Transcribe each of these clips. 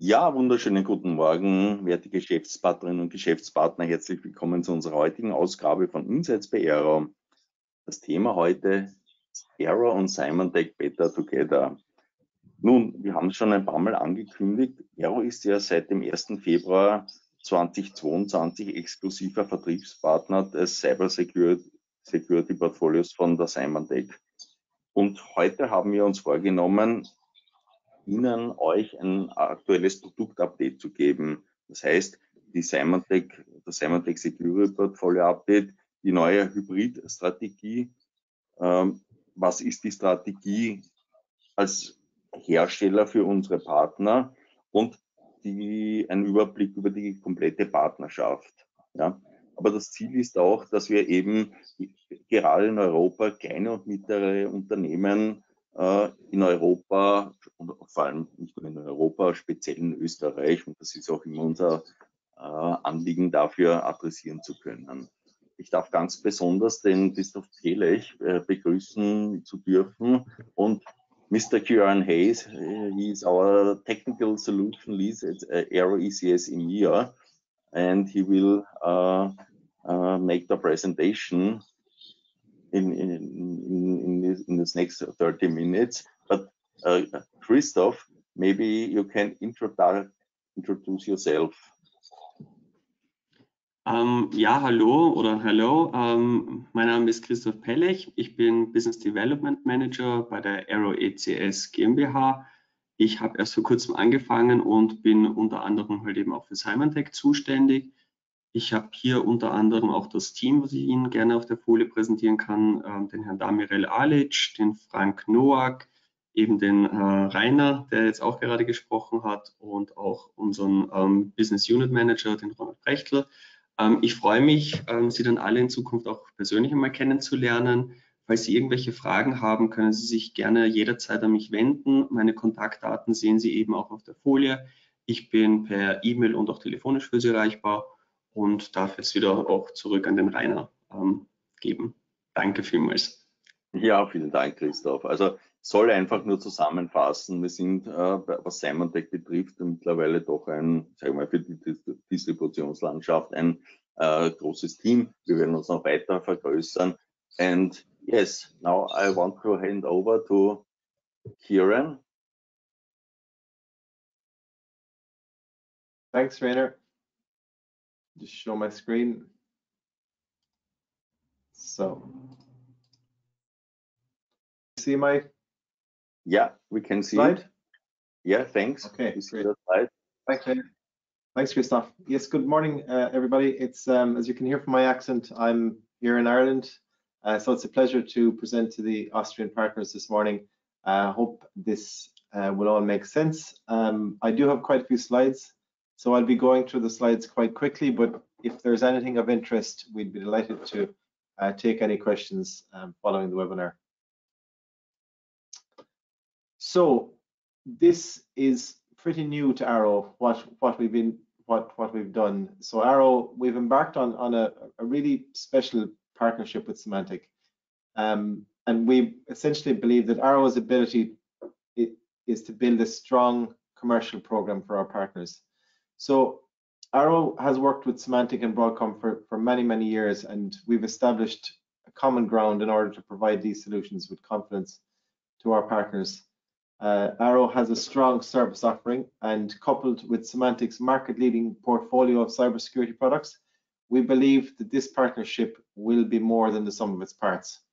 Ja, wunderschönen guten Morgen, werte Geschäftspartnerinnen und Geschäftspartner. Herzlich willkommen zu unserer heutigen Ausgabe von Insights bei Arrow. Das Thema heute: Arrow und Symantec Better Together. Nun, wir haben es schon ein paar Mal angekündigt. Arrow ist ja seit dem 1. Februar 2022 exklusiver Vertriebspartner des Cyber-Security-Portfolios von der Symantec. Und heute haben wir uns vorgenommen, Ihnen, euch ein aktuelles Produktupdate zu geben. Das heißt, das Symantec Security Portfolio Update, die neue Hybrid-Strategie. Was ist die Strategie als Hersteller für unsere Partner und ein Überblick über die komplette Partnerschaft. Ja. Aber das Ziel ist auch, dass wir eben gerade in Europa kleine und mittlere Unternehmen in Europa und vor allem nicht nur in Europa, speziell in Österreich, und das ist auch immer unser Anliegen, dafür adressieren zu können. Ich darf ganz besonders den Christoph Pelech begrüßen zu dürfen und Mr. Kieran Hayes, he is our technical solution lead at Arrow ECS EMEA, and he will make the presentation in this next 30 minutes. But Christoph, maybe you can introduce yourself. Ja, hallo oder hello. Mein Name ist Christoph Pelech. Ich bin Business Development Manager bei der Arrow ECS GmbH. Ich habe erst vor kurzem angefangen und bin unter anderem halt eben auch für Symantec zuständig. Ich habe hier unter anderem auch das Team, was ich Ihnen gerne auf der Folie präsentieren kann, den Herrn Damirel Alic, den Frank Noack, eben den Rainer, der jetzt auch gerade gesprochen hat, und auch unseren Business Unit Manager, den Ronald Brechtl. Ich freue mich, Sie dann alle in Zukunft auch persönlich einmal kennenzulernen. Falls Sie irgendwelche Fragen haben, können Sie sich gerne jederzeit an mich wenden. Meine Kontaktdaten sehen Sie eben auch auf der Folie. Ich bin per E-Mail und auch telefonisch für Sie erreichbar und darf jetzt wieder auch zurück an den Rainer geben. Danke vielmals. Ja, vielen Dank, Christoph. Also soll einfach nur zusammenfassen, wir sind, was Symantec betrifft, mittlerweile doch ein, sagen wir mal, für die Distributionslandschaft ein großes Team. Wir werden uns noch weiter vergrößern. And yes, now I want to hand over to Kieran. Thanks, Rainer. Just show my screen. So, see my we can see slide? it. Yeah, thanks. Okay, you see great. the slide. Thanks, Rainer. Thanks, Christoph. Yes, good morning, everybody. It's as you can hear from my accent, I'm here in Ireland, so it's a pleasure to present to the Austrian partners this morning. Hope this will all make sense. I do have quite a few slides, so I'll be going through the slides quite quickly, but if there's anything of interest, we'd be delighted to take any questions following the webinar. So this is pretty new to Arrow, what we've done. So Arrow, we've embarked on a really special partnership with Symantec, and we essentially believe that Arrow's ability is to build a strong commercial program for our partners. So Arrow has worked with Symantec and Broadcom for many years, and we've established a common ground in order to provide these solutions with confidence to our partners. Arrow has a strong service offering, and coupled with Symantec's market-leading portfolio of cybersecurity products, we believe that this partnership will be more than the sum of its parts.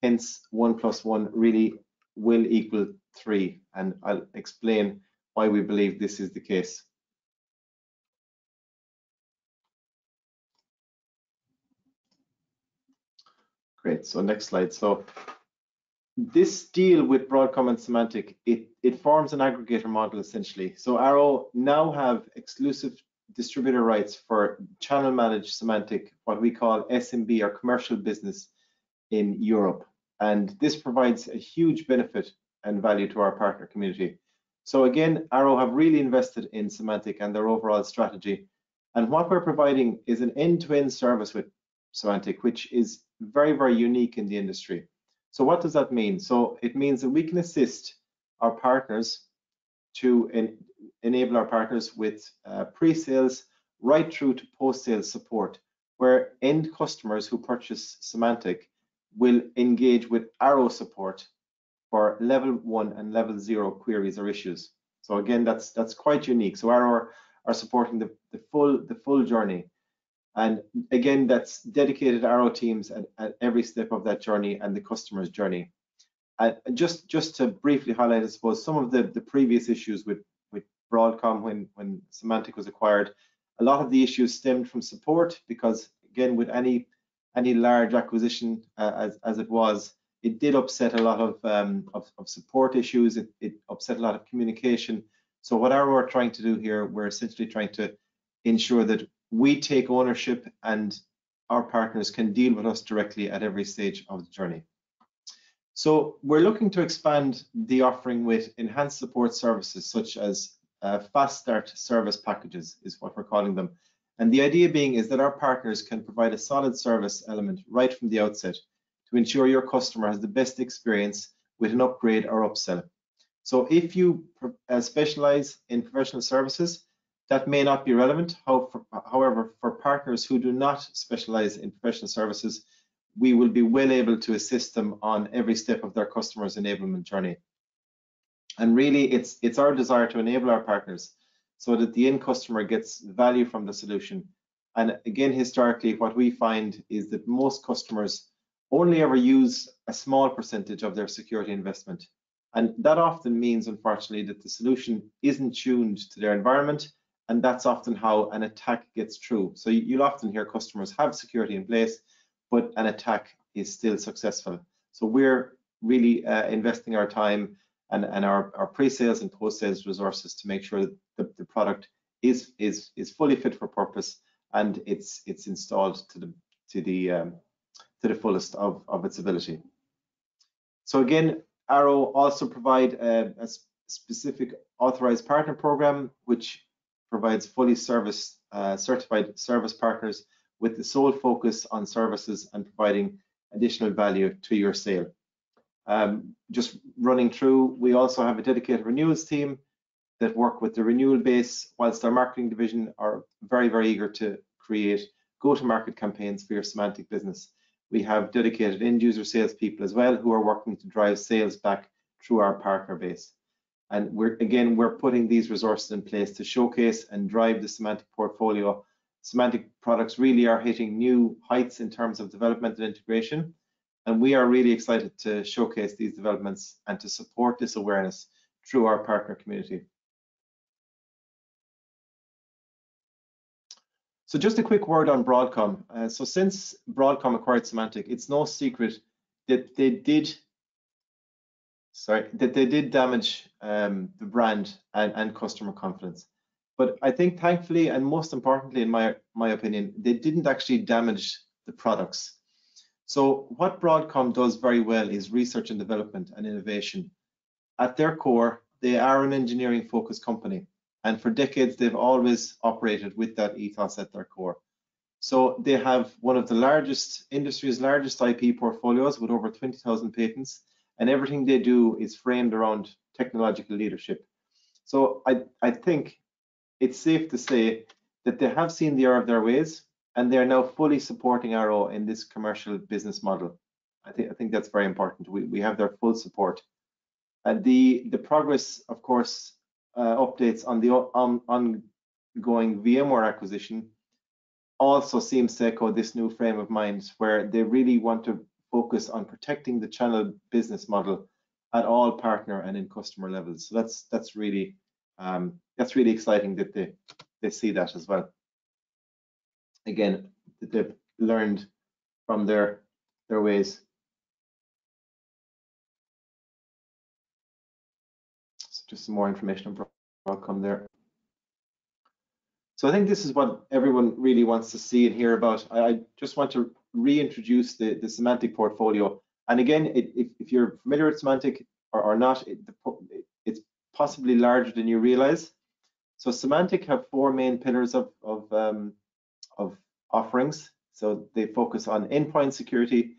Hence, 1 + 1 really will equal 3, and I'll explain why we believe this is the case. Great, so next slide. So this deal with Broadcom and Symantec, it forms an aggregator model essentially. So Arrow now have exclusive distributor rights for channel managed Symantec, what we call SMB or commercial business in Europe. And this provides a huge benefit and value to our partner community. So again, Arrow have really invested in Symantec and their overall strategy. And what we're providing is an end-to-end service with Symantec, which is very unique in the industry. So what does that mean? So it means that we can assist our partners to enable our partners with pre-sales right through to post-sales support, where end customers who purchase Symantec will engage with Arrow support for level 1 and level 0 queries or issues. So again, that's quite unique. So Arrow are supporting the full journey. And again, that's dedicated Arrow teams at every step of that journey and the customer's journey. And just to briefly highlight, I suppose, some of the previous issues with Broadcom when Symantec was acquired, a lot of the issues stemmed from support, because again, with any large acquisition as it was, it did upset a lot of support issues. It upset a lot of communication. So what Arrow are trying to do here, we're essentially trying to ensure that we take ownership and our partners can deal with us directly at every stage of the journey. So we're looking to expand the offering with enhanced support services such as fast start service packages is what we're calling them. And the idea being is that our partners can provide a solid service element right from the outset to ensure your customer has the best experience with an upgrade or upsell. So if you specialize in professional services, that may not be relevant. However, for partners who do not specialize in professional services, we will be well able to assist them on every step of their customer's enablement journey. And really, it's our desire to enable our partners so that the end customer gets value from the solution. And again, historically, what we find is that most customers only ever use a small percentage of their security investment. And that often means, unfortunately, that the solution isn't tuned to their environment, and that's often how an attack gets through. So you'll often hear customers have security in place, but an attack is still successful. So we're really investing our time and our pre-sales and post-sales resources to make sure that the product is fully fit for purpose and it's installed to the fullest of its ability. So again, Arrow also provide a specific authorized partner program, which provides fully certified service partners with the sole focus on services and providing additional value to your sale. Just running through, we also have a dedicated renewals team that work with the renewal base, whilst our marketing division are very, very eager to create go-to-market campaigns for your Symantec business. We have dedicated end-user salespeople as well who are working to drive sales back through our partner base. And we're putting these resources in place to showcase and drive the Symantec portfolio. Symantec products really are hitting new heights in terms of development and integration. And we are really excited to showcase these developments and to support this awareness through our partner community. So just a quick word on Broadcom. So since Broadcom acquired Symantec, it's no secret that they did damage the brand and customer confidence. But I think thankfully, and most importantly, in my opinion, they didn't actually damage the products. So what Broadcom does very well is research and development and innovation. At their core, they are an engineering focused company. And for decades, they've always operated with that ethos at their core. So they have one of the industry's largest IP portfolios with over 20,000 patents, and everything they do is framed around technological leadership. So I think it's safe to say that they have seen the error of their ways, and they are now fully supporting Arrow in this commercial business model. I think that's very important. We have their full support. And the progress, of course, updates on the ongoing VMware acquisition also seems to echo this new frame of mind, where they really want to focus on protecting the channel business model at all partner and in customer levels. So that's really exciting that they see that as well. Again, that they've learned from their ways. So just some more information on Broadcom there. So I think this is what everyone really wants to see and hear about. I just want to reintroduce the Symantec portfolio. And again, if you're familiar with Symantec or not, it's possibly larger than you realize. So Symantec have four main pillars of offerings. So they focus on endpoint security,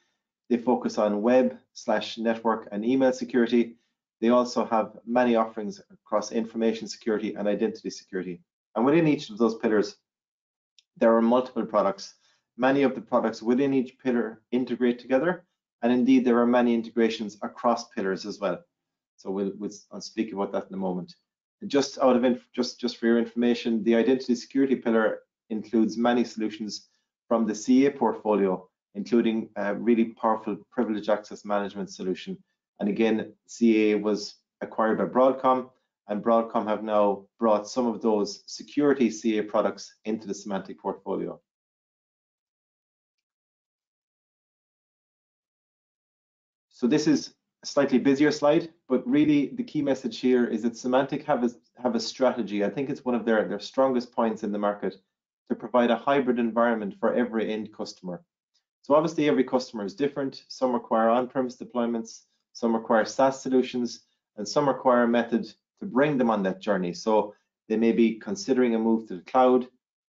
they focus on web/network and email security, they also have many offerings across information security and identity security. And within each of those pillars, there are multiple products. Many of the products within each pillar integrate together, and indeed there are many integrations across pillars as well. So I'll speak about that in a moment. Just for your information, the identity security pillar includes many solutions from the CA portfolio, including a really powerful privileged access management solution. And again, CA was acquired by Broadcom, and Broadcom have now brought some of those security CA products into the Symantec portfolio. So this is a slightly busier slide, but really the key message here is that Symantec have a strategy. I think it's one of their strongest points in the market, to provide a hybrid environment for every end customer. So obviously every customer is different. Some require on-premise deployments, some require SaaS solutions, and some require a method to bring them on that journey. So they may be considering a move to the cloud.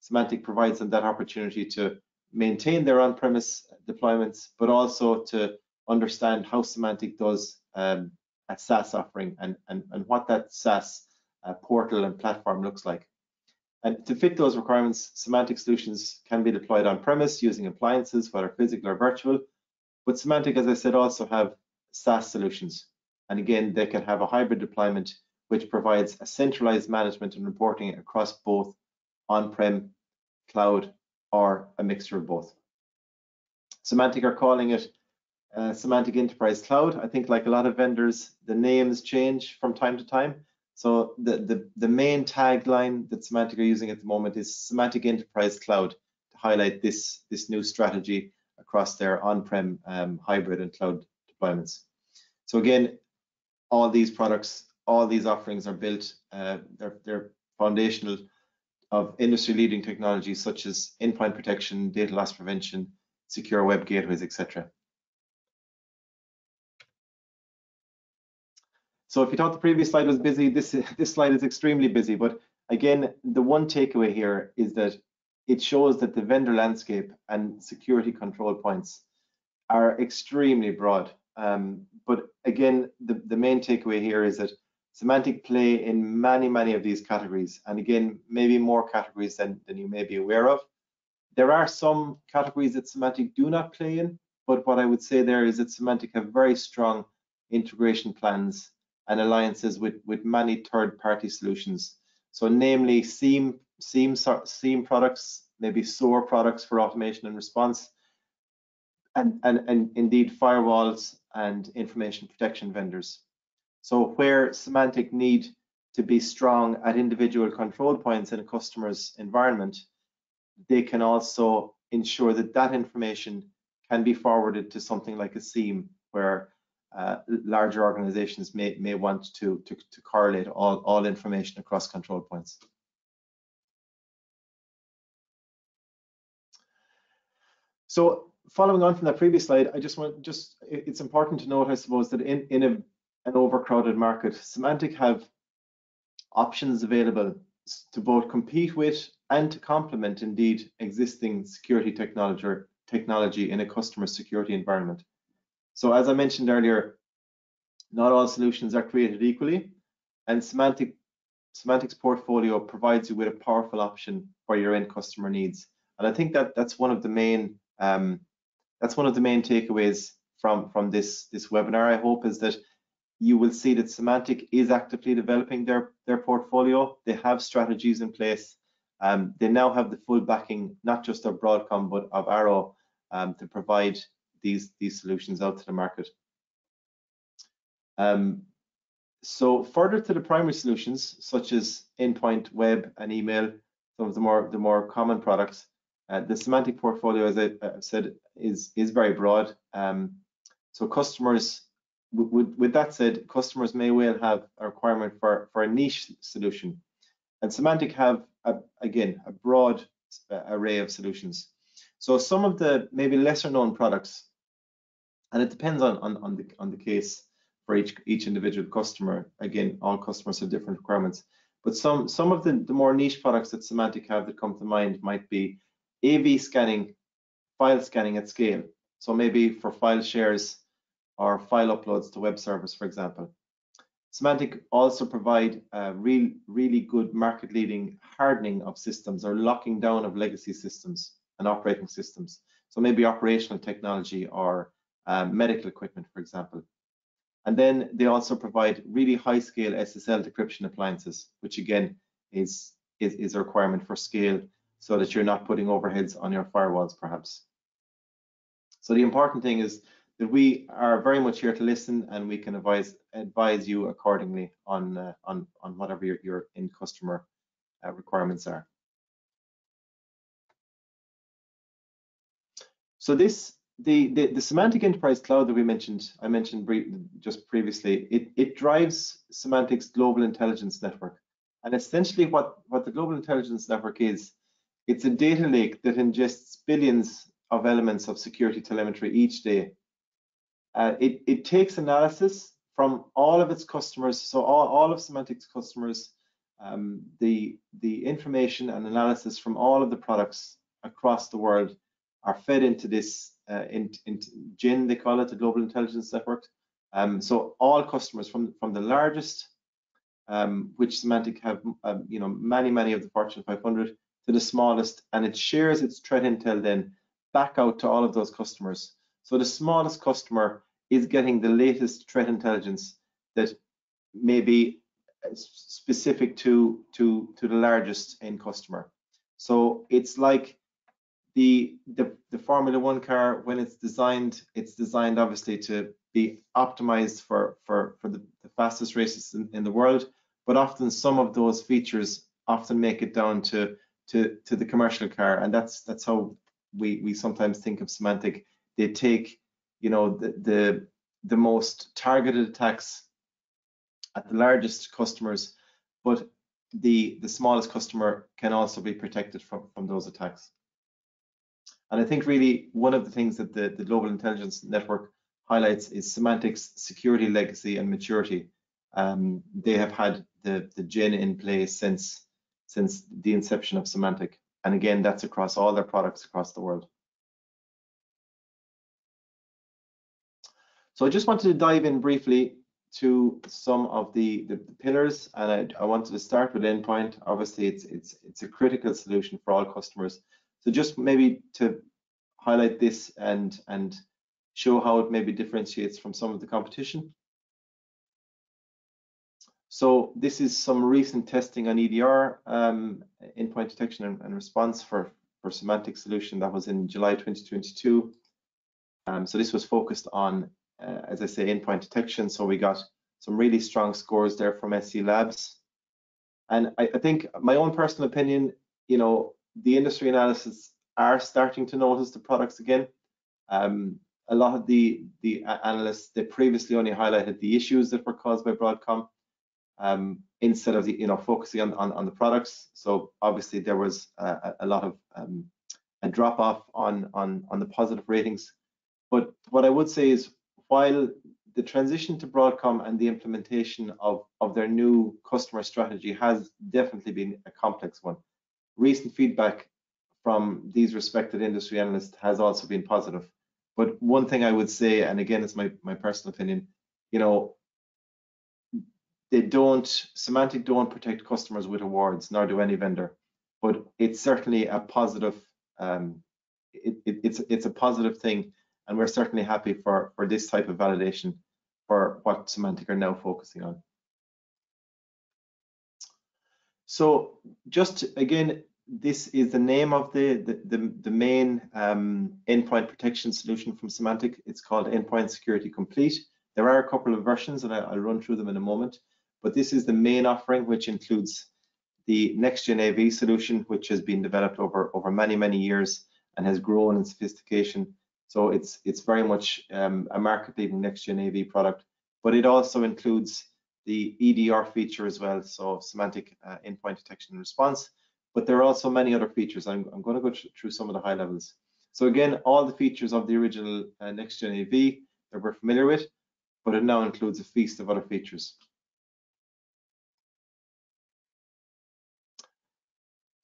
Symantec provides them that opportunity to maintain their on-premise deployments, but also to understand how Symantec does a SaaS offering and what that SaaS portal and platform looks like. And to fit those requirements, Symantec solutions can be deployed on-premise using appliances, whether physical or virtual. But Symantec, as I said, also have SaaS solutions. And again, they can have a hybrid deployment, which provides a centralized management and reporting across both on-prem, cloud, or a mixture of both. Symantec are calling it Symantec Enterprise Cloud. I think, like a lot of vendors, the names change from time to time. So the main tagline that Symantec are using at the moment is Symantec Enterprise Cloud, to highlight this new strategy across their on-prem, hybrid, and cloud deployments. So again, all these products, all these offerings are built, they're foundational of industry-leading technologies such as endpoint protection, data loss prevention, secure web gateways, etc. So if you thought the previous slide was busy, this slide is extremely busy. But again, the one takeaway here is that it shows that the vendor landscape and security control points are extremely broad. But again, the main takeaway here is that Symantec play in many of these categories, and again, maybe more categories than you may be aware of. There are some categories that Symantec do not play in, but what I would say there is that Symantec have very strong integration plans and alliances with many third-party solutions. So namely SIEM products, maybe SOAR products for automation and response, and indeed firewalls and information protection vendors. So where Symantec need to be strong at individual control points in a customer's environment, they can also ensure that that information can be forwarded to something like a SIEM, where larger organizations may want to correlate all information across control points. So following on from that previous slide, I it's important to note, I suppose, that in an overcrowded market, Symantec have options available to both compete with and to complement indeed existing security technology in a customer security environment. So as I mentioned earlier, not all solutions are created equally, and Symantec's portfolio provides you with a powerful option for your end customer needs. And I think that's one of the main takeaways from this webinar, I hope, is that you will see that Symantec is actively developing their portfolio. They have strategies in place. They now have the full backing, not just of Broadcom, but of Arrow, to provide these solutions out to the market. So further to the primary solutions, such as endpoint, web, and email, some of the more common products, the Symantec portfolio, as I said, is very broad. So customers, with that said, customers may well have a requirement for a niche solution, and Symantec have again a broad array of solutions. So some of the maybe lesser known products, and it depends on the case for each individual customer. Again, all customers have different requirements, but some of the more niche products that Symantec have that come to mind might be AV scanning, file scanning at scale. So maybe for file shares or file uploads to web servers, for example. Symantec also provide really good market-leading hardening of systems or locking down of legacy systems and operating systems. So maybe operational technology or medical equipment, for example. And then they also provide really high-scale SSL decryption appliances, which again is a requirement for scale, so that you're not putting overheads on your firewalls, perhaps. So the important thing is that we are very much here to listen, and we can advise you accordingly on whatever your end customer requirements are. So the Symantec Enterprise Cloud that I mentioned just previously, it drives Symantec's global intelligence network. And essentially what the global intelligence network is, it's a data lake that ingests billions of elements of security telemetry each day. It takes analysis from all of its customers, so all of Symantec's customers, the information and analysis from all of the products across the world are fed into this into GIN, they call it, the Global Intelligence Network. So all customers from the largest, which Symantec have, many of the Fortune 500, to the smallest, and it shares its threat intel then back out to all of those customers. So the smallest customer is getting the latest threat intelligence that may be specific to the largest end customer. So it's like the Formula One car, when it's designed obviously to be optimized for the fastest races in the world, but often some of those features often make it down to the commercial car, and that's how we sometimes think of Symantec. They take, the most targeted attacks at the largest customers, but the smallest customer can also be protected from those attacks. And I think really one of the things that the Global Intelligence Network highlights is Symantec's security legacy and maturity. They have had the GIN in place since the inception of Symantec. And again, that's across all their products across the world. So I just wanted to dive in briefly to some of the pillars, and I wanted to start with endpoint. Obviously, it's a critical solution for all customers. So just maybe to highlight this and show how it maybe differentiates from some of the competition. So this is some recent testing on EDR, endpoint detection and response for Symantec solution that was in July 2022. So this was focused on, as I say, endpoint detection. So we got some really strong scores there from SC Labs. And I think my own personal opinion, the industry analysis are starting to notice the products again. A lot of the analysts, they previously only highlighted the issues that were caused by Broadcom, instead of focusing on the products. So obviously there was a lot of a drop off on the positive ratings. But what I would say is, while the transition to Broadcom and the implementation of their new customer strategy has definitely been a complex one, recent feedback from these respected industry analysts has also been positive. But one thing I would say, and again, it's my personal opinion, Symantec don't protect customers with awards, nor do any vendor. But it's certainly a positive. It's a positive thing, and we're certainly happy for this type of validation for what Symantec are now focusing on. So just again, this is the name of the main endpoint protection solution from Symantec. It's called Endpoint Security Complete. There are a couple of versions, and I'll run through them in a moment. But this is the main offering, which includes the next-gen AV solution, which has been developed over many years and has grown in sophistication. So it's very much a market-leading next-gen AV product. But it also includes the EDR feature as well, so Symantec Endpoint Detection and Response. But there are also many other features. I'm going to go through some of the high levels. So again, all the features of the original next-gen AV that we're familiar with, but it now includes a feast of other features.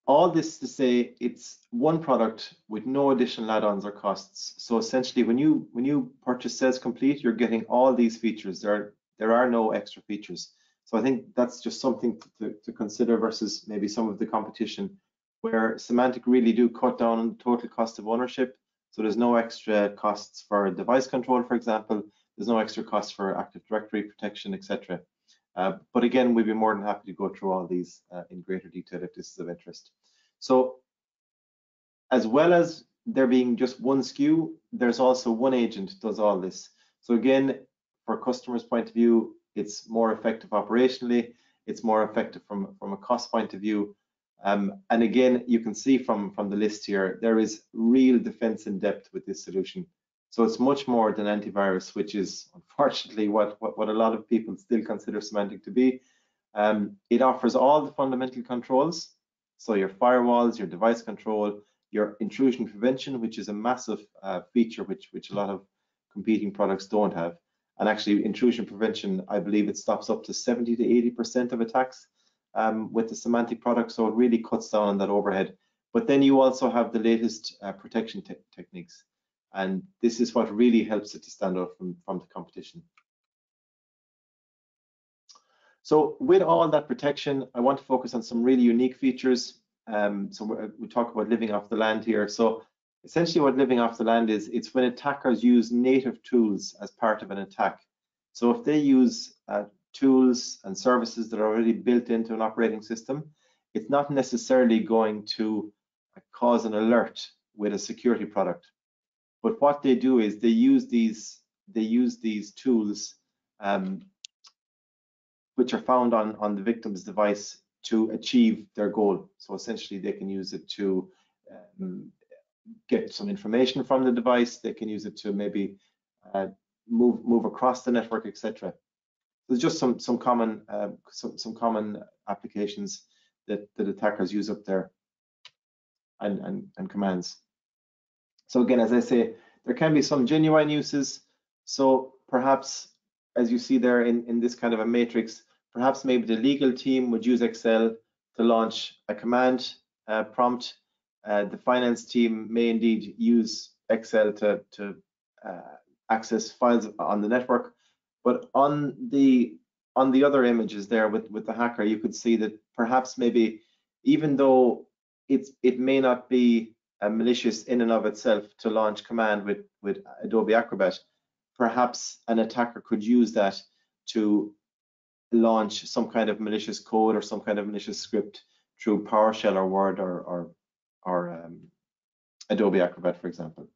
All this to say, it's one product with no additional add-ons or costs. So essentially, when you purchase SES Complete, you're getting all these features. There are no extra features. So I think that's just something to consider versus maybe some of the competition, where Symantec really do cut down on the total cost of ownership. So there's no extra costs for device control, for example. There's no extra costs for Active Directory protection, etc. But again, we'd be more than happy to go through all these in greater detail if this is of interest. So as well as there being just one SKU, there's also one agent does all this. So again, for customers' point of view, it's more effective operationally, it's more effective from a cost point of view. And again, you can see from the list here, there is real defense in depth with this solution. So it's much more than antivirus, which is unfortunately what a lot of people still consider Symantec to be. It offers all the fundamental controls. So your firewalls, your device control, your intrusion prevention, which is a massive feature which a lot of competing products don't have. And actually, intrusion prevention, I believe it stops up to 70 to 80% of attacks with the Symantec product. So it really cuts down on that overhead. But then you also have the latest protection techniques. And this is what really helps it to stand out from the competition. So with all that protection, I want to focus on some really unique features. So we talk about living off the land here. So essentially what living off the land is, it's when attackers use native tools as part of an attack. So if they use tools and services that are already built into an operating system, it's not necessarily going to cause an alert with a security product. But what they do is they use these tools which are found on the victim's device to achieve their goal. So essentially they can use it to get some information from the device. They can use it to maybe move across the network, etc. There's just some common applications that attackers use up there and commands. So again, as I say, there can be some genuine uses. So perhaps, as you see there in this kind of a matrix, perhaps maybe the legal team would use Excel to launch a command prompt. The finance team may indeed use Excel to access files on the network. But on the other images there with the hacker, you could see that perhaps maybe, even though it may not be malicious in and of itself to launch command with Adobe Acrobat, perhaps an attacker could use that to launch some kind of malicious code or some kind of malicious script through PowerShell or Word or Adobe Acrobat, for example.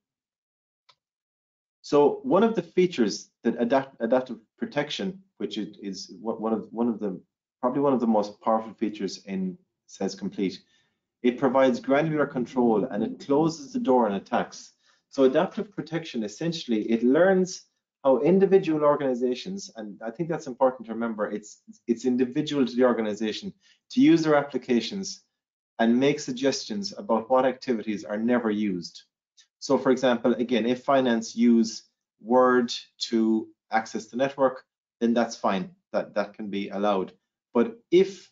So one of the features that adaptive protection, which is probably one of the most powerful features in Says Complete, it provides granular control and it closes the door on attacks. So adaptive protection, essentially, it learns how individual organizations, and I think that's important to remember, it's individual to the organization, to use their applications and make suggestions about what activities are never used. So for example, again, if finance use Word to access the network, then that's fine, that can be allowed. But if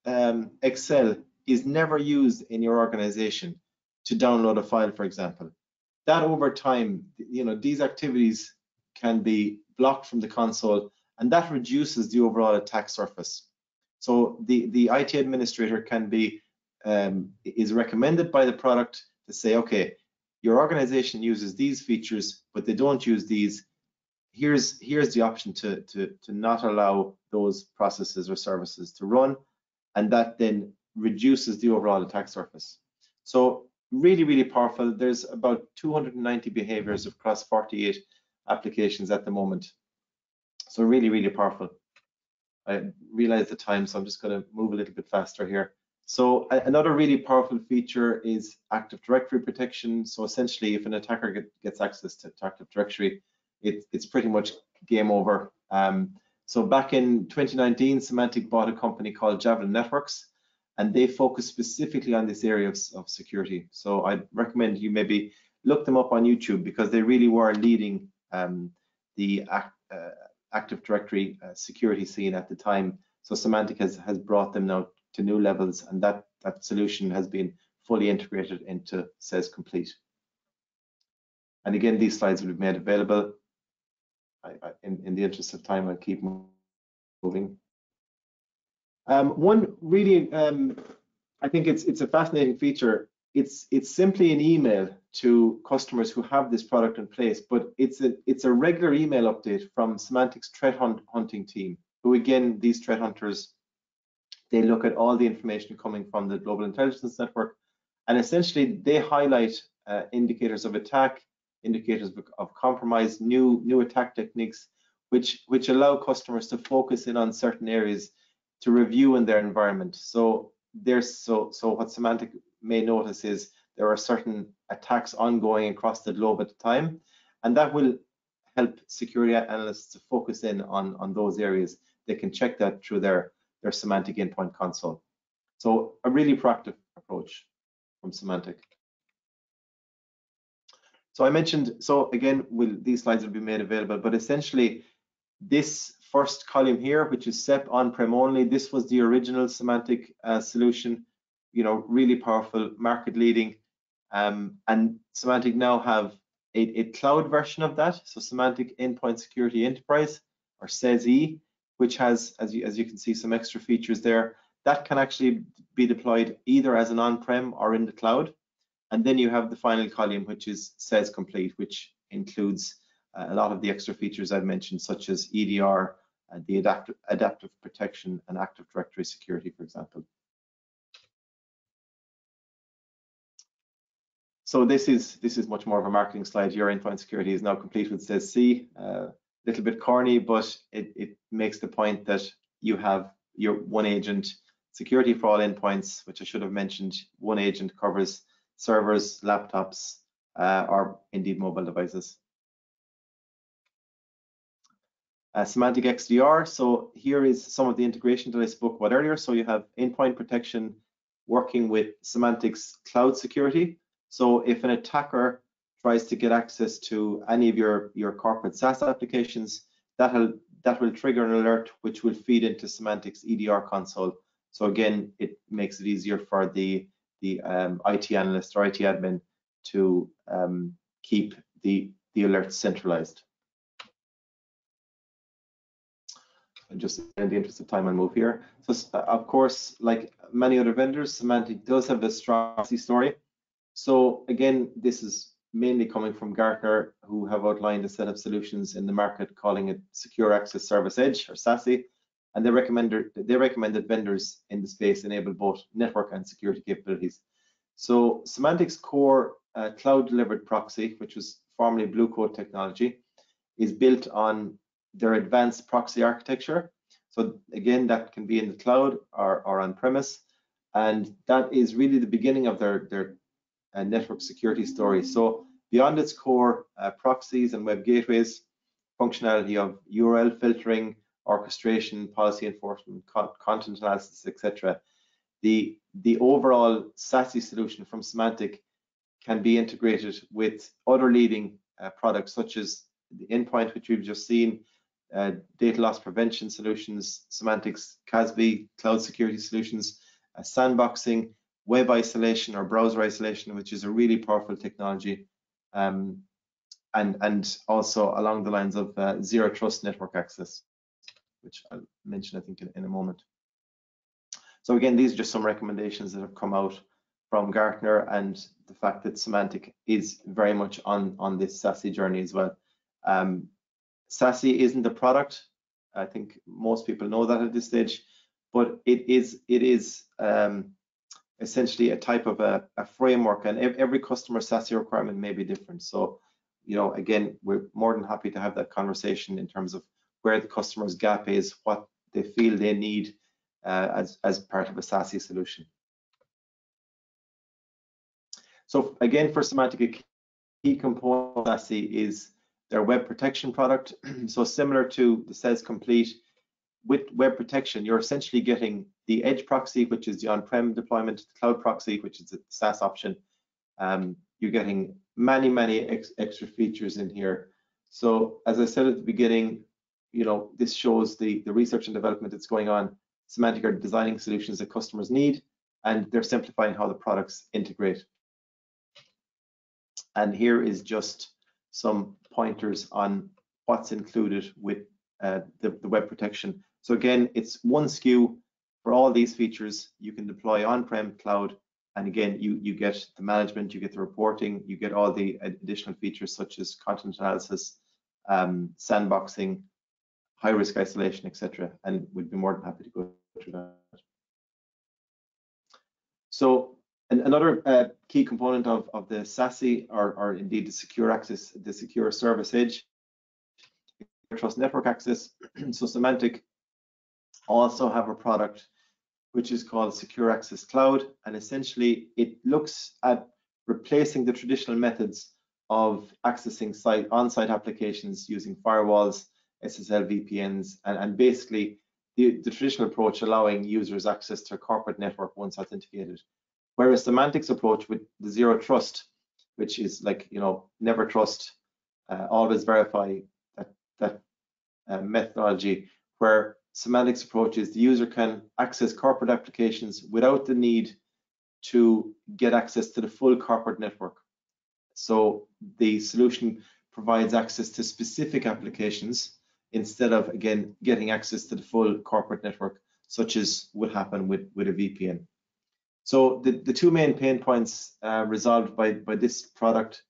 Excel is never used in your organization to download a file, for example, that over time, these activities can be blocked from the console, and that reduces the overall attack surface. So the IT administrator can be is recommended by the product to say, okay, your organization uses these features, but they don't use these. Here's the option to not allow those processes or services to run, and that then reduces the overall attack surface. So really, really powerful. There's about 290 behaviors across 48 applications at the moment. So really, really powerful. I realize the time, so I'm just going to move a little bit faster here. So another really powerful feature is Active Directory protection. So essentially, if an attacker gets access to Active Directory, it's pretty much game over. So back in 2019, Symantec bought a company called Javelin Networks, and they focus specifically on this area of security. So I recommend you maybe look them up on YouTube, because they really were leading the Active Directory security scene at the time. So Symantec has brought them now to new levels, and that solution has been fully integrated into Says Complete. And again, these slides will be made available. In the interest of time, I'll keep moving. One really, I think it's a fascinating feature. It's simply an email to customers who have this product in place, but it's a regular email update from Symantec's threat hunting team, who again, these threat hunters, they look at all the information coming from the global intelligence network, and essentially they highlight indicators of attack, indicators of compromise, new attack techniques, which allow customers to focus in on certain areas to review in their environment. So what Symantec may notice is there are certain attacks ongoing across the globe at the time, and that will help security analysts to focus in on those areas. They can check that through their Symantec endpoint console. So a really proactive approach from Symantec. So I mentioned, so again, these slides will be made available, but essentially this first column here, which is SEP on-prem only, this was the original Symantec solution, really powerful, market leading, and Symantec now have a cloud version of that. So Symantec Endpoint Security Enterprise, or SESE, which has, as you can see, some extra features there that can actually be deployed either as an on-prem or in the cloud. And then you have the final column, which is SES Complete, which includes a lot of the extra features I've mentioned, such as EDR, the adaptive protection, and Active Directory security, for example. So this is much more of a marketing slide. Your endpoint security is now complete with SESE. Little bit corny, but it makes the point that you have your one agent security for all endpoints, which I should have mentioned. One agent covers servers, laptops, or indeed mobile devices. Symantec XDR. So here is some of the integration that I spoke about earlier. So you have endpoint protection working with Symantec's cloud security. So if an attacker tries to get access to any of your corporate SaaS applications, that will trigger an alert which will feed into Symantec's EDR console. So again, it makes it easier for the IT analyst or IT admin to keep the alerts centralized. And just in the interest of time, I'll move here. So of course, like many other vendors, Symantec does have a strong story. So again, this is mainly coming from Gartner, who have outlined a set of solutions in the market, calling it Secure Access Service Edge, or SASE, and they recommended vendors in the space enable both network and security capabilities. So Symantec's core cloud-delivered proxy, which was formerly Blue Coat technology, is built on their advanced proxy architecture. So again, that can be in the cloud or on premise, and that is really the beginning of their network security story. So beyond its core proxies and web gateways, functionality of URL filtering, orchestration, policy enforcement, content analysis, etc., the overall SASE solution from Symantec can be integrated with other leading products such as the endpoint, which we've just seen, data loss prevention solutions, Symantec's CASB cloud security solutions, sandboxing, web isolation or browser isolation, which is a really powerful technology, and also along the lines of zero trust network access, which I'll mention, I think, in a moment. So again, these are just some recommendations that have come out from Gartner, and the fact that Symantec is very much on this SASE journey as well. SASE isn't a product. I think most people know that at this stage, but it is essentially a type of a framework, and every customer SASE requirement may be different. So, again, we're more than happy to have that conversation in terms of where the customer's gap is, what they feel they need as part of a SASE solution. So again, for Symantec, a key component of SASE is their web protection product. So similar to the SES Complete, with web protection, you're essentially getting the edge proxy, which is the on-prem deployment, the cloud proxy, which is the SaaS option. You're getting many extra features in here. So as I said at the beginning, this shows the research and development that's going on. Symantec are designing solutions that customers need, and they're simplifying how the products integrate. And here is just some pointers on what's included with the web protection. So again, it's one SKU. For all these features, you can deploy on-prem, cloud, and again, you get the management, you get the reporting, you get all the additional features such as content analysis, sandboxing, high-risk isolation, etc. And we'd be more than happy to go through that. So another key component of the SASE, or indeed the secure access, the secure service edge, trust network access. So Symantec also have a product which is called Secure Access Cloud, and essentially it looks at replacing the traditional methods of accessing on-site applications using firewalls, SSL VPNs, and basically the traditional approach allowing users access to a corporate network once authenticated. Whereas Symantec's approach with the zero trust, which is like, you know, never trust, always verify, that methodology, where Symantec's approach is the user can access corporate applications without the need to get access to the full corporate network. So the solution provides access to specific applications instead of, again, getting access to the full corporate network, such as would happen with a VPN. So the two main pain points resolved by this product.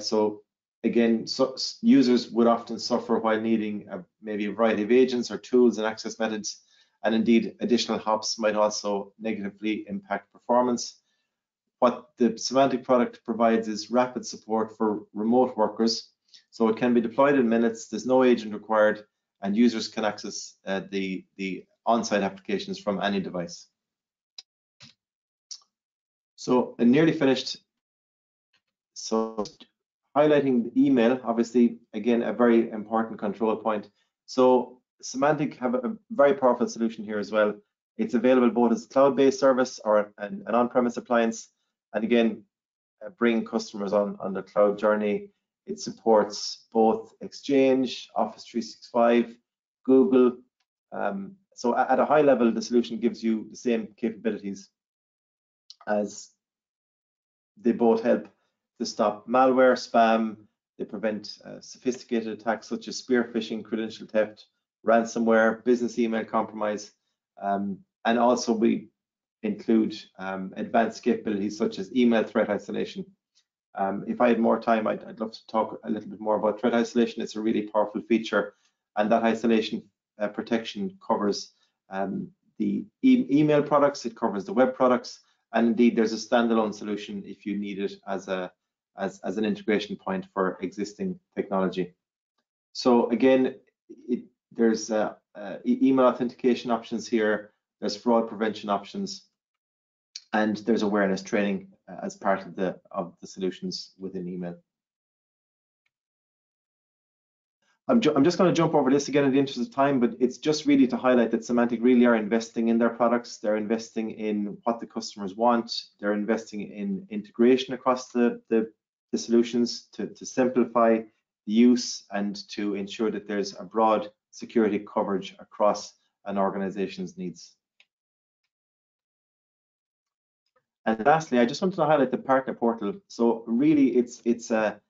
So again, users would often suffer while needing maybe a variety of agents or tools and access methods, and indeed additional hops might also negatively impact performance. What the Symantec product provides is rapid support for remote workers, so it can be deployed in minutes, there's no agent required, and users can access the on-site applications from any device. So nearly finished. So highlighting the email, obviously, again, a very important control point. So Symantec have a very powerful solution here as well. It's available both as a cloud-based service or an on-premise appliance. And again, bring customers on the cloud journey. It supports both Exchange, Office 365, Google. So at a high level, the solution gives you the same capabilities as they both help to stop malware, spam. They prevent sophisticated attacks such as spear phishing, credential theft, ransomware, business email compromise, and also we include advanced capabilities such as email threat isolation. If I had more time, I'd love to talk a little bit more about threat isolation. It's a really powerful feature, and that isolation protection covers the email products, it covers the web products, and indeed there's a standalone solution if you need it as an integration point for existing technology. So again, there's email authentication options here, there's fraud prevention options, and there's awareness training as part of the solutions within email. I'm just going to jump over this again in the interest of time, but it's just really to highlight that Symantec really are investing in their products. They're investing in what the customers want. They're investing in integration across the solutions to simplify the use and to ensure that there's a broad security coverage across an organization's needs. And lastly, I just wanted to highlight the partner portal. So really, it's a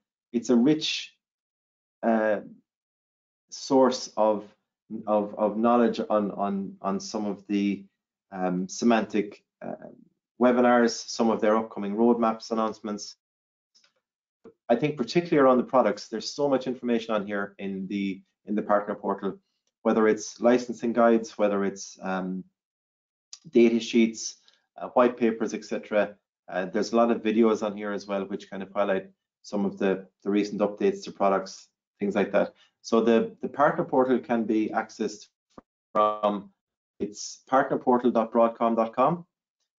rich source of knowledge on some of the Symantec webinars, some of their upcoming roadmaps, announcements. I think particularly around the products, there's so much information on here in the partner portal, whether it's licensing guides, whether it's data sheets, white papers, etc. There's a lot of videos on here as well, which kind of highlight some of the recent updates to products, things like that. So the partner portal can be accessed from, it's partnerportal.broadcom.com.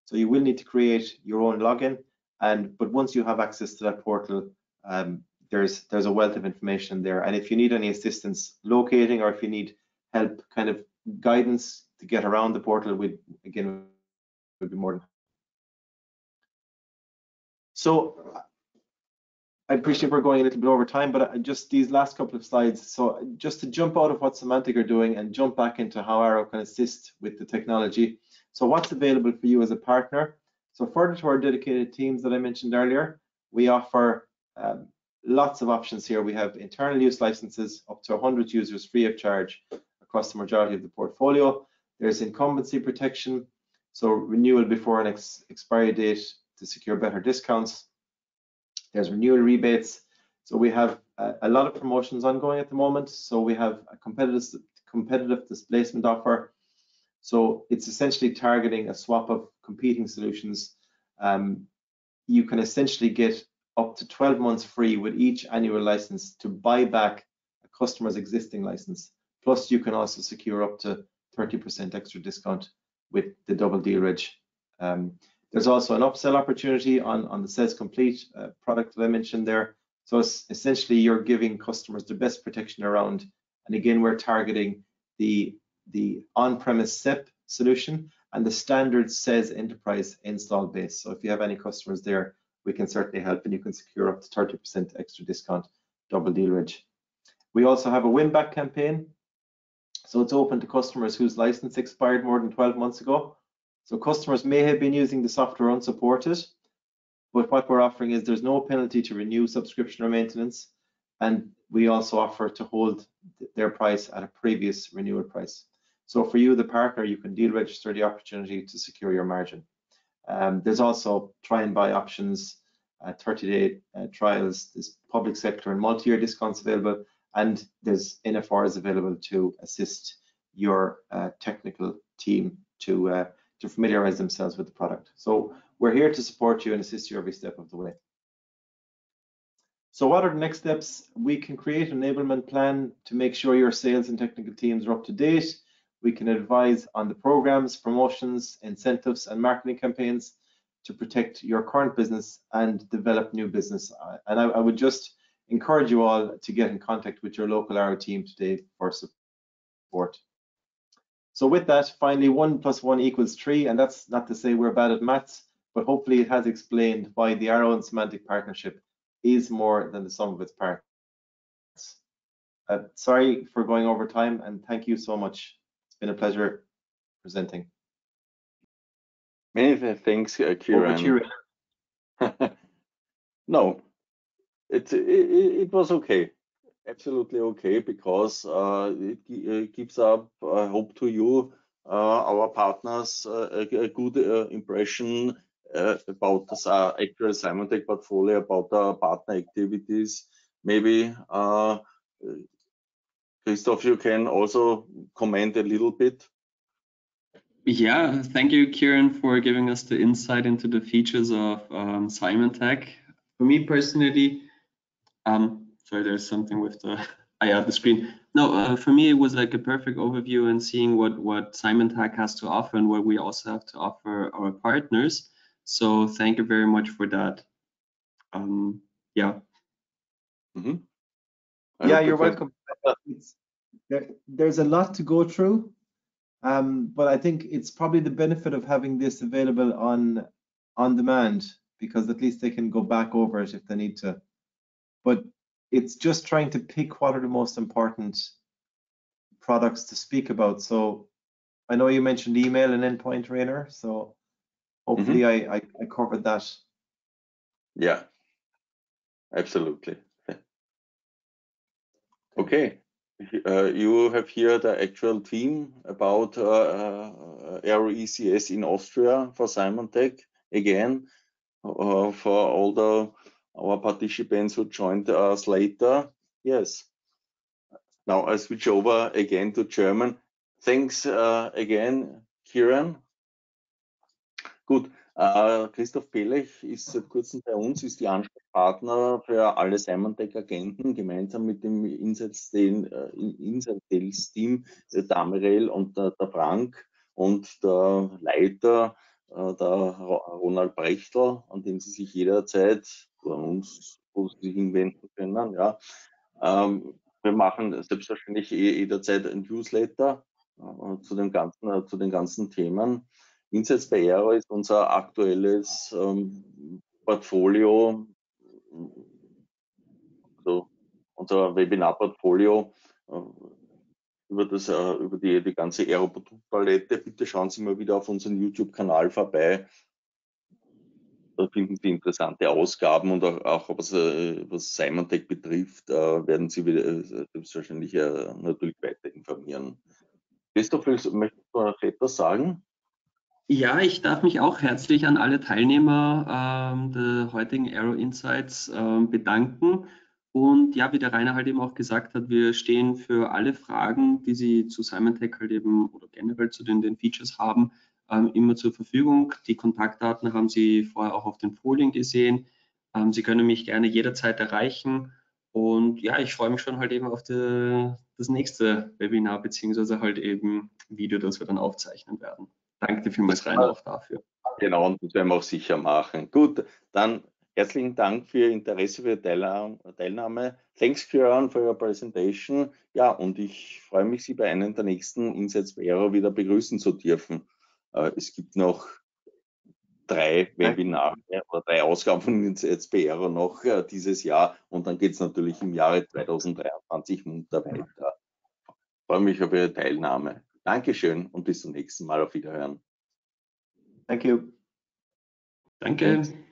So you will need to create your own login, but once you have access to that portal, there's a wealth of information there. And if you need any assistance locating, or if you need help, kind of guidance to get around the portal, we'd be more than. So I appreciate we're going a little bit over time, but just these last couple of slides. So just to jump out of what Symantec are doing and jump back into how Arrow can assist with the technology. So what's available for you as a partner? So further to our dedicated teams that I mentioned earlier, we offer lots of options here. We have internal use licenses up to 100 users free of charge across the majority of the portfolio. There's incumbency protection, so renewal before an expiry date to secure better discounts. There's renewal rebates. So we have a lot of promotions ongoing at the moment. So we have a competitive displacement offer. So it's essentially targeting a swap of competing solutions. You can essentially get up to 12 months free with each annual license to buy back a customer's existing license. Plus, you can also secure up to 30% extra discount with the double deal reg. There's also an upsell opportunity on the Says Complete product that I mentioned there. So it's essentially you're giving customers the best protection around. And again, we're targeting the on-premise SEP solution and the standard Says Enterprise install base. So if you have any customers there, we can certainly help, and you can secure up to 30% extra discount, double deal reg. We also have a win-back campaign. So it's open to customers whose license expired more than 12 months ago. So customers may have been using the software unsupported, but what we're offering is there's no penalty to renew subscription or maintenance, and we also offer to hold their price at a previous renewal price. So for you, the partner, you can deal register the opportunity to secure your margin. There's also try and buy options, 30-day trials, there's public sector and multi-year discounts available, and there's NFRs available to assist your technical team to familiarize themselves with the product. So we're here to support you and assist you every step of the way. So what are the next steps? We can create an enablement plan to make sure your sales and technical teams are up to date. We can advise on the programs, promotions, incentives, and marketing campaigns to protect your current business and develop new business. And I would just encourage you all to get in contact with your local Arrow team today for support. So with that, finally, 1 + 1 = 3, and that's not to say we're bad at maths, but hopefully it has explained why the Arrow and Symantec partnership is more than the sum of its parts. Sorry for going over time, and thank you so much. It's been a pleasure presenting. Many thanks, Kieran. No, it was okay. Absolutely okay, because it gives up, I hope, to you, our partners, a good impression about the actual Symantec portfolio, about the partner activities. Maybe Christoph, you can also comment a little bit. Yeah, thank you, Kieran, for giving us the insight into the features of Symantec. For me personally, sorry, there's something with the screen. No, for me, it was like a perfect overview and seeing what Symantec has to offer and what we also have to offer our partners. So thank you very much for that. Yeah. Mm-hmm. Yeah, you're welcome. There's a lot to go through, but I think it's probably the benefit of having this available on demand, because at least they can go back over it if they need to. But it's just trying to pick what are the most important products to speak about. So I know you mentioned email and endpoint, Rainer, so hopefully I covered that. Yeah, absolutely. Okay, you have here the actual team about Arrow ECS in Austria for Symantec. Again, for all our participants who joined us later. Yes. Now I switch over again to German. Thanks again, Kieran. Gut, Christoph Pelech ist seit kurzem bei uns, ist die Ansprechpartner für alle Symantec-Agenten, gemeinsam mit dem Inside-Sales-Team, der Damirel und der Frank und der Leiter, der Ronald Brechtl, an den Sie sich jederzeit oder uns hinwenden können. Ja. Wir machen selbstverständlich jederzeit ein Newsletter zu den ganzen Themen. Insights bei Arrow ist unser aktuelles Portfolio, also unser Webinar-Portfolio über die ganze Arrow-Produktpalette. Bitte schauen Sie mal wieder auf unseren YouTube-Kanal vorbei. Da finden Sie interessante Ausgaben, und auch was Symantec betrifft, werden Sie wieder selbstverständlich natürlich weiter informieren. Christoph, möchtest du noch etwas sagen? Ja, ich darf mich auch herzlich an alle Teilnehmer der heutigen Arrow Insights bedanken. Und ja, wie der Rainer halt eben auch gesagt hat, wir stehen für alle Fragen, die Sie zu Symantec halt eben oder generell zu den Features haben, immer zur Verfügung. Die Kontaktdaten haben Sie vorher auch auf den Folien gesehen. Sie können mich gerne jederzeit erreichen. Und ja, ich freue mich schon halt eben auf das nächste Webinar beziehungsweise halt eben Video, das wir dann aufzeichnen werden. Danke vielmals, Rainer, auch dafür. Genau, und das werden wir auch sicher machen. Gut, dann herzlichen Dank für Ihr Interesse, für Ihre Teilnahme. Thanks, Kieran, for your presentation. Ja, und ich freue mich, Sie bei einem der nächsten Insights bei Arrow wieder begrüßen zu dürfen. Es gibt noch 3 Webinare oder 3 Ausgaben von Insights bei Arrow noch dieses Jahr und dann geht es natürlich im Jahre 2023 munter weiter. Ich freue mich auf Ihre Teilnahme. Dankeschön und bis zum nächsten Mal. Auf Wiederhören. Thank you. Danke.